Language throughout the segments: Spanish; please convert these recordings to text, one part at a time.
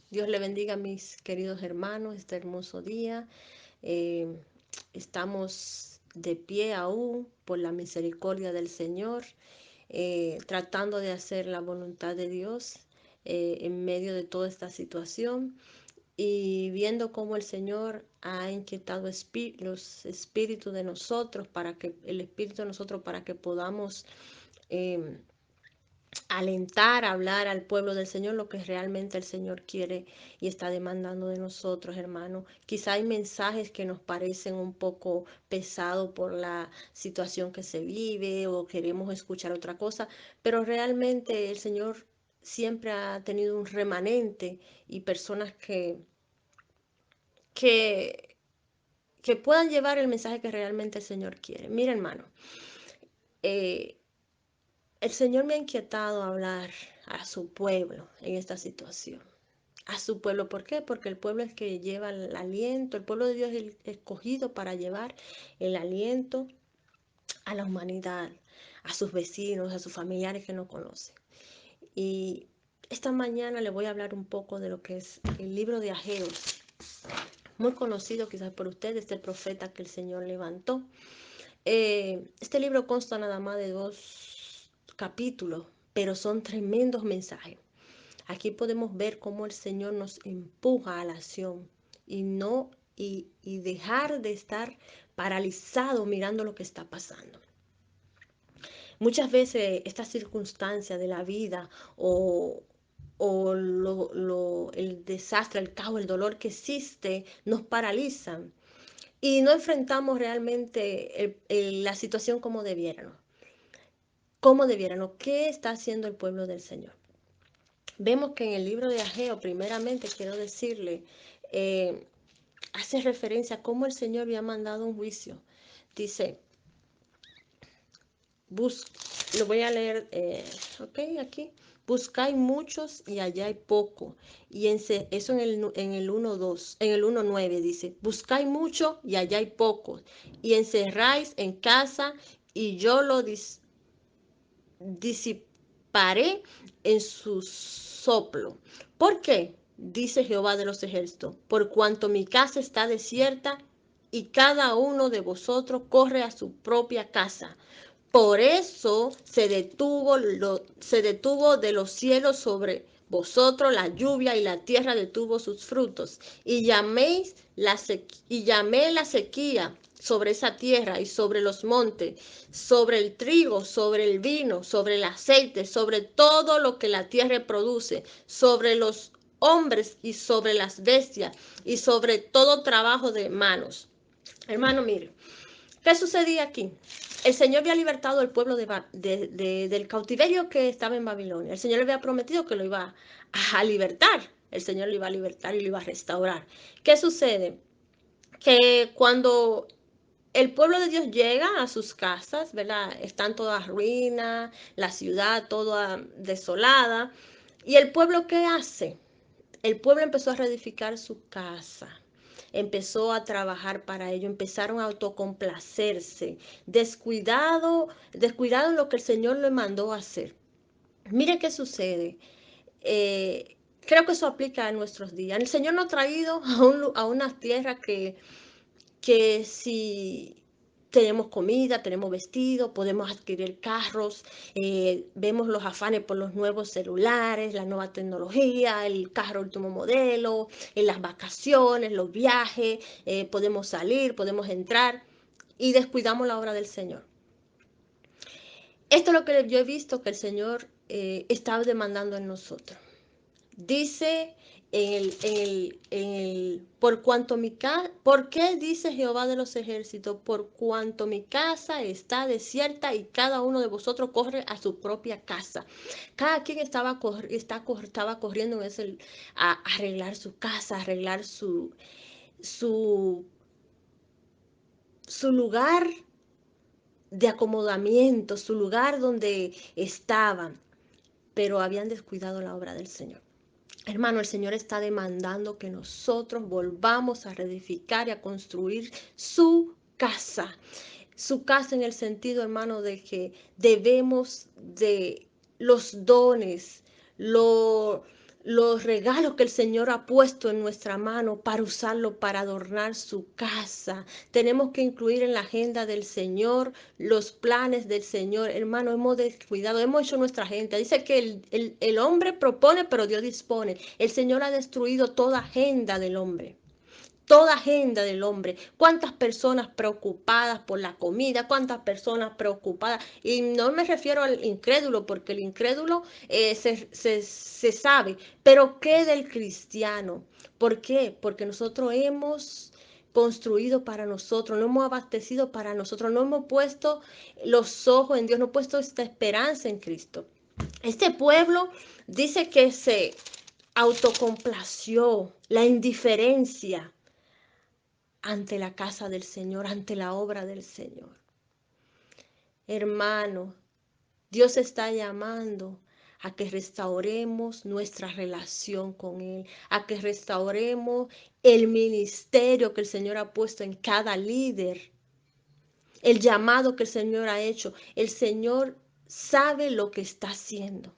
Dios le bendiga a mis queridos hermanos este hermoso día. Eh, Estamos de pie aún por la misericordia del Señor, tratando de hacer la voluntad de Dios en medio de toda esta situación y viendo cómo el Señor ha inquietado los espíritus de nosotros para que el espíritu de nosotros para que podamos eh, alentar, hablar al pueblo del Señor lo que realmente el Señor quiere y está demandando de nosotros, hermanos. Quizá hay mensajes que nos parecen un poco pesados por la situación que se vive o queremos escuchar otra cosa, pero realmente el Señor siempre ha tenido un remanente y personas que, que puedan llevar el mensaje que realmente el Señor quiere. Mira, hermano, eh, el Señor me ha inquietado a hablar a su pueblo en esta situación. A su pueblo, ¿por qué? Porque el pueblo es que lleva el aliento, el pueblo de Dios es el escogido para llevar el aliento a la humanidad, a sus vecinos, a sus familiares que no conocen. Y esta mañana le voy a hablar un poco de lo que es el libro de Ageo, muy conocido quizás por ustedes, este profeta que el Señor levantó. Este libro consta nada más de 2 capítulos, pero son tremendos mensajes. Aquí podemos ver cómo el Señor nos empuja a la acción y no y dejar de estar paralizado mirando lo que está pasando. Muchas veces estas circunstancias de la vida o el desastre, el caos, el dolor que existe nos paralizan y no enfrentamos realmente la situación como debieran. ¿Cómo debieran? ¿Qué está haciendo el pueblo del Señor? Vemos que en el libro de Ageo, primeramente quiero decirle, eh, hace referencia a cómo el Señor había mandado un juicio. Dice, lo voy a leer, ok, aquí. Buscáis muchos y allá hay poco. Y eso en el 1:2, en el 1:9 dice, buscáis mucho y allá hay poco. Y encerráis en casa y yo lo disiparé en su soplo. ¿Por qué? Dice Jehová de los ejércitos, por cuanto mi casa está desierta y cada uno de vosotros corre a su propia casa. Por eso se detuvo de los cielos sobre vosotros la lluvia y la tierra detuvo sus frutos. Y llamé la sequía sobre esa tierra y sobre los montes, sobre el trigo, sobre el vino, sobre el aceite, sobre todo lo que la tierra produce, sobre los hombres y sobre las bestias y sobre todo trabajo de manos. Hermano, mire, ¿qué sucedía aquí? El Señor había libertado al pueblo del cautiverio que estaba en Babilonia. El Señor le había prometido que lo iba a libertar. El Señor lo iba a libertar y lo iba a restaurar. ¿Qué sucede? Que cuando el pueblo de Dios llega a sus casas, ¿verdad? Están todas ruinas, la ciudad toda desolada. ¿Y el pueblo qué hace? El pueblo empezó a reedificar su casa, empezó a trabajar para ello, empezaron a autocomplacerse, descuidado en lo que el Señor le mandó a hacer. Mire qué sucede. Creo que eso aplica a nuestros días. El Señor nos ha traído a una tierra que si tenemos comida, tenemos vestido, podemos adquirir carros, vemos los afanes por los nuevos celulares, la nueva tecnología, el carro último modelo, en las vacaciones, los viajes, podemos salir, podemos entrar y descuidamos la obra del Señor. Esto es lo que yo he visto que el Señor está demandando en nosotros. Dice ¿por qué dice Jehová de los ejércitos? Por cuanto mi casa está desierta y cada uno de vosotros corre a su propia casa. Cada quien estaba corriendo en a arreglar su casa, a arreglar su, su lugar de acomodamiento, su lugar donde estaban, pero habían descuidado la obra del Señor. Hermano, el Señor está demandando que nosotros volvamos a reedificar y a construir su casa. Su casa en el sentido, hermano, de que debemos de los dones, los regalos que el Señor ha puesto en nuestra mano para usarlo para adornar su casa. Tenemos que incluir en la agenda del Señor los planes del Señor. Hermano, hemos descuidado, hemos hecho nuestra agenda. Dice que el hombre propone, pero Dios dispone. El Señor ha destruido toda agenda del hombre. Toda agenda del hombre. ¿Cuántas personas preocupadas por la comida? ¿Cuántas personas preocupadas? Y no me refiero al incrédulo, porque el incrédulo se sabe. Pero ¿qué del cristiano? ¿Por qué? Porque nosotros hemos construido para nosotros, no hemos abastecido para nosotros, no hemos puesto los ojos en Dios, no hemos puesto esta esperanza en Cristo. Este pueblo dice que se autocomplació, la indiferencia ante la casa del Señor, ante la obra del Señor. Hermano, Dios está llamando a que restauremos nuestra relación con Él, a que restauremos el ministerio que el Señor ha puesto en cada líder, el llamado que el Señor ha hecho. El Señor sabe lo que está haciendo.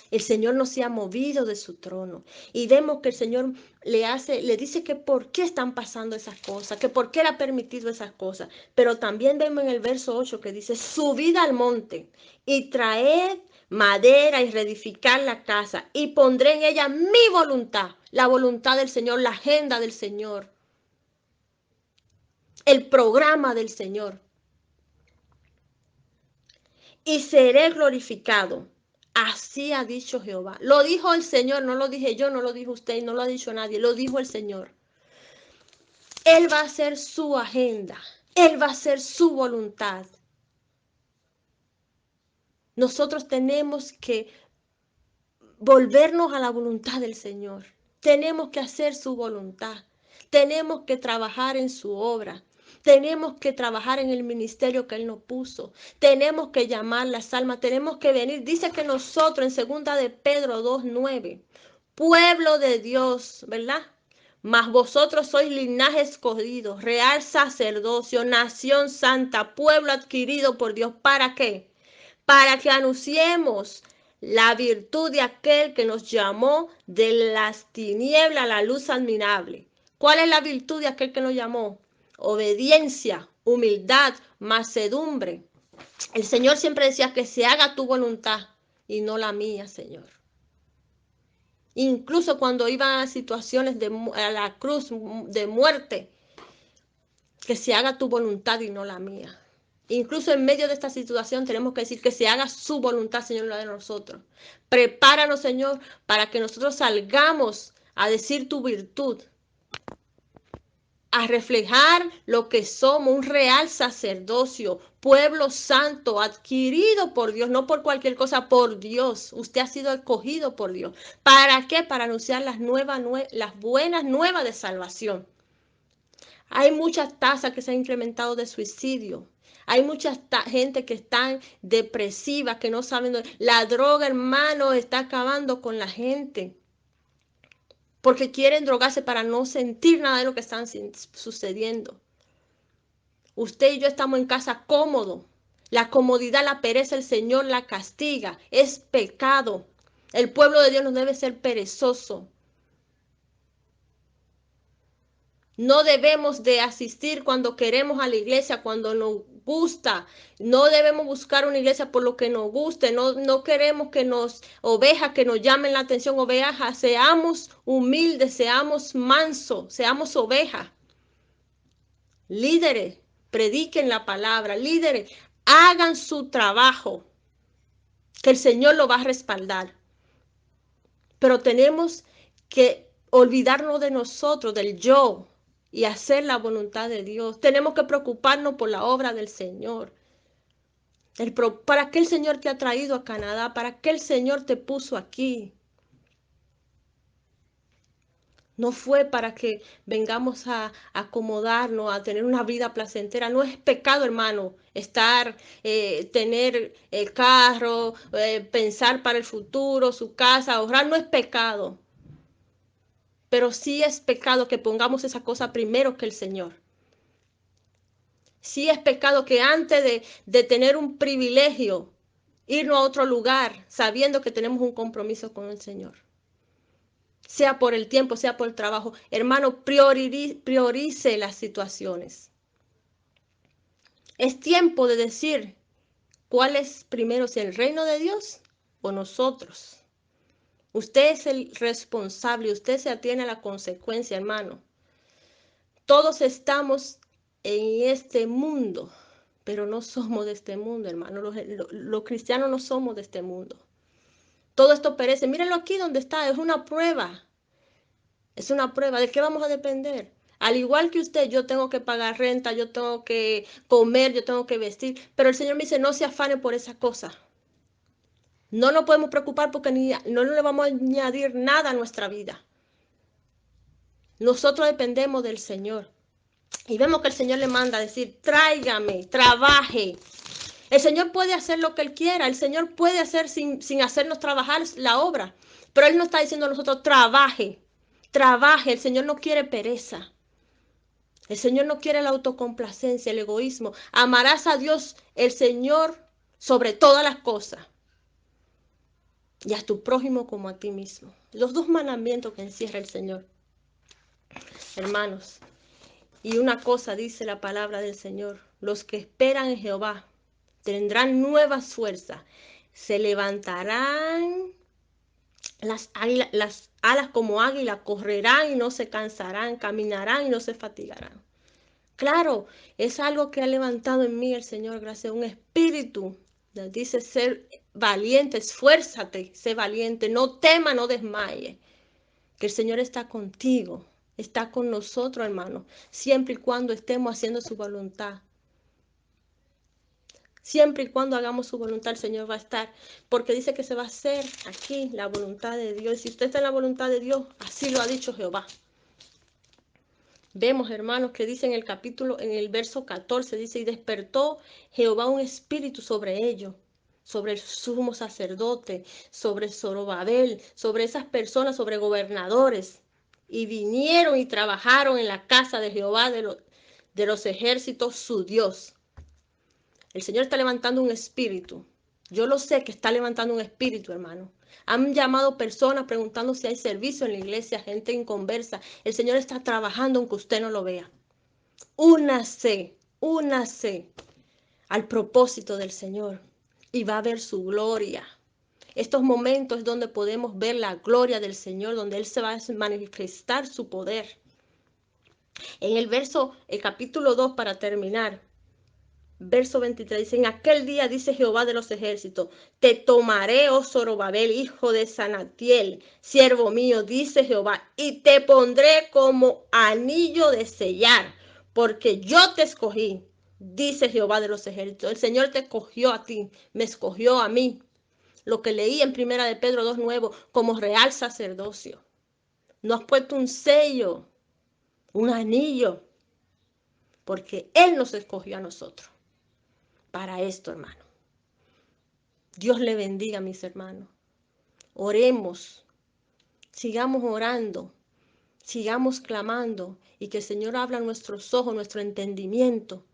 El Señor no se ha movido de su trono. Y vemos que el Señor le dice que por qué están pasando esas cosas, que por qué Él ha permitido esas cosas. Pero también vemos en el verso 8 que dice, subid al monte y traed madera y reedificar la casa y pondré en ella mi voluntad, la voluntad del Señor, la agenda del Señor, el programa del Señor. Y seré glorificado. Así ha dicho Jehová. Lo dijo el Señor, no lo dije yo, no lo dijo usted, no lo ha dicho nadie, lo dijo el Señor. Él va a hacer su agenda, Él va a hacer su voluntad. Nosotros tenemos que volvernos a la voluntad del Señor. Tenemos que hacer su voluntad. Tenemos que trabajar en su obra. Tenemos que trabajar en el ministerio que Él nos puso. Tenemos que llamar las almas. Tenemos que venir. Dice que nosotros en segunda de Pedro 2:9, pueblo de Dios, ¿verdad? Mas vosotros sois linaje escogido, real sacerdocio, nación santa, pueblo adquirido por Dios. ¿Para qué? Para que anunciemos la virtud de aquel que nos llamó de las tinieblas a la luz admirable. ¿Cuál es la virtud de aquel que nos llamó? Obediencia, humildad, mansedumbre. El Señor siempre decía que se haga tu voluntad y no la mía, Señor. Incluso cuando iban a situaciones a la cruz de muerte, que se haga tu voluntad y no la mía. Incluso en medio de esta situación tenemos que decir que se haga su voluntad, Señor, la de nosotros. Prepáranos, Señor, para que nosotros salgamos a decir tu virtud, a reflejar lo que somos, un real sacerdocio, pueblo santo, adquirido por Dios, no por cualquier cosa, por Dios. Usted ha sido escogido por Dios. ¿Para qué? Para anunciar las buenas nuevas de salvación. Hay muchas tasas que se han incrementado de suicidio. Hay mucha gente que está depresiva, que no saben. La droga, hermano, está acabando con la gente. Porque quieren drogarse para no sentir nada de lo que está sucediendo. Usted y yo estamos en casa cómodo. La comodidad, la pereza, el Señor la castiga. Es pecado. El pueblo de Dios no debe ser perezoso. No debemos de asistir cuando queremos a la iglesia, cuando nos gusta. No debemos buscar una iglesia por lo que nos guste. No queremos que ovejas que nos llamen la atención, ovejas. Seamos humildes, seamos mansos, seamos ovejas. Líderes, prediquen la palabra. Líderes, hagan su trabajo, que el Señor lo va a respaldar. Pero tenemos que olvidarnos de nosotros, del yo, y hacer la voluntad de Dios. Tenemos que preocuparnos por la obra del Señor. ¿Para qué el Señor te ha traído a Canadá? ¿Para qué el Señor te puso aquí? No fue para que vengamos a acomodarnos, a tener una vida placentera. No es pecado, hermano, tener el carro, pensar para el futuro, su casa, ahorrar. No es pecado. Pero sí es pecado que pongamos esa cosa primero que el Señor. Sí es pecado que antes de tener un privilegio, irnos a otro lugar sabiendo que tenemos un compromiso con el Señor. Sea por el tiempo, sea por el trabajo. Hermano, priorice las situaciones. Es tiempo de decir cuál es primero, si el reino de Dios o nosotros. Usted es el responsable, usted se atiene a la consecuencia, hermano. Todos estamos en este mundo, pero no somos de este mundo, hermano. Los cristianos no somos de este mundo. Todo esto perece. Mírenlo aquí donde está, es una prueba. Es una prueba. ¿De qué vamos a depender? Al igual que usted, yo tengo que pagar renta, yo tengo que comer, yo tengo que vestir, pero el Señor me dice, no se afane por esa cosa. No nos podemos preocupar porque no le vamos a añadir nada a nuestra vida. Nosotros dependemos del Señor. Y vemos que el Señor le manda a decir, tráigame, trabaje. El Señor puede hacer lo que Él quiera. El Señor puede hacer sin hacernos trabajar la obra. Pero Él no está diciendo a nosotros, trabaje, trabaje. El Señor no quiere pereza. El Señor no quiere la autocomplacencia, el egoísmo. Amarás a Dios, el Señor, sobre todas las cosas. Y a tu prójimo como a ti mismo. Los dos mandamientos que encierra el Señor. Hermanos, y una cosa dice la palabra del Señor. Los que esperan en Jehová tendrán nuevas fuerzas. Se levantarán las alas como águila, correrán y no se cansarán, caminarán y no se fatigarán. Claro, es algo que ha levantado en mí el Señor, gracias a un espíritu. Nos dice ser valiente, esfuérzate, sé valiente, no tema, no desmaye. Que el Señor está contigo, está con nosotros, hermano, siempre y cuando estemos haciendo su voluntad. Siempre y cuando hagamos su voluntad, el Señor va a estar. Porque dice que se va a hacer aquí la voluntad de Dios. Y si usted está en la voluntad de Dios, así lo ha dicho Jehová. Vemos, hermanos, que dice en el capítulo, en el verso 14, dice, y despertó Jehová un espíritu sobre ellos, sobre el sumo sacerdote, sobre Zorobabel, sobre esas personas, sobre gobernadores. Y vinieron y trabajaron en la casa de Jehová de los ejércitos, su Dios. El Señor está levantando un espíritu. Yo lo sé que está levantando un espíritu, hermano. Han llamado personas preguntando si hay servicio en la iglesia, gente inconversa. El Señor está trabajando aunque usted no lo vea. Únase al propósito del Señor y va a ver su gloria. Estos momentos es donde podemos ver la gloria del Señor, donde Él se va a manifestar su poder. En el capítulo 2, para terminar, verso 23, dice, en aquel día dice Jehová de los ejércitos, te tomaré, oh Zorobabel, hijo de Sanatiel, siervo mío, dice Jehová, y te pondré como anillo de sellar, porque yo te escogí, dice Jehová de los ejércitos. El Señor te escogió a ti, me escogió a mí. Lo que leí en Primera de Pedro 2:9, como real sacerdocio. No has puesto un sello, un anillo, porque Él nos escogió a nosotros para esto, hermano. Dios le bendiga, mis hermanos. Oremos, sigamos orando, sigamos clamando y que el Señor abra nuestros ojos, nuestro entendimiento,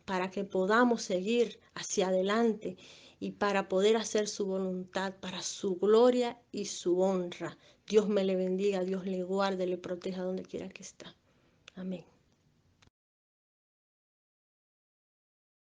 para que podamos seguir hacia adelante y para poder hacer su voluntad, para su gloria y su honra. Dios me le bendiga, Dios le guarde, le proteja donde quiera que está. Amén.